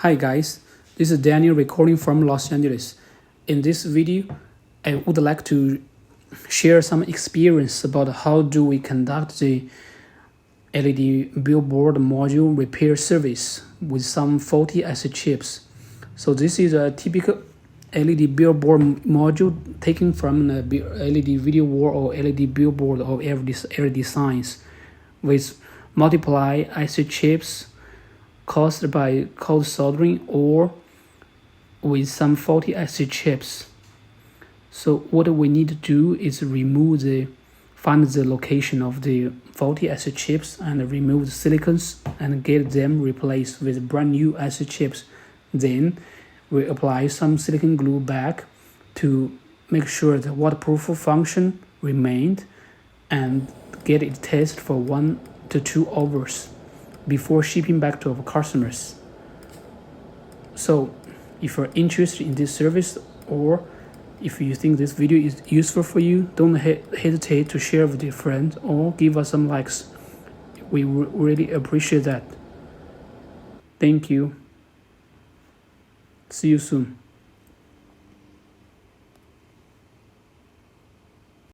Hi guys, this is Daniel recording from Los Angeles. In this video, I would like to share some experience about how do we conduct the LED billboard module repair service with some faulty IC chips. So this is a typical LED billboard module taken from the LED video wall or LED billboard of every designs with multiple IC chips caused by cold soldering or with some faulty IC chips. So what we need to do is find the location of the faulty IC chips and remove the silicons and get them replaced with brand new IC chips. Then we apply some silicone glue back to make sure the waterproof function remained and get it tested for 1 to 2 hours before shipping back to our customers. So if you're interested in this service or if you think this video is useful for you, don't hesitate to share with your friends or give us some likes. We really appreciate that. Thank you. See you soon.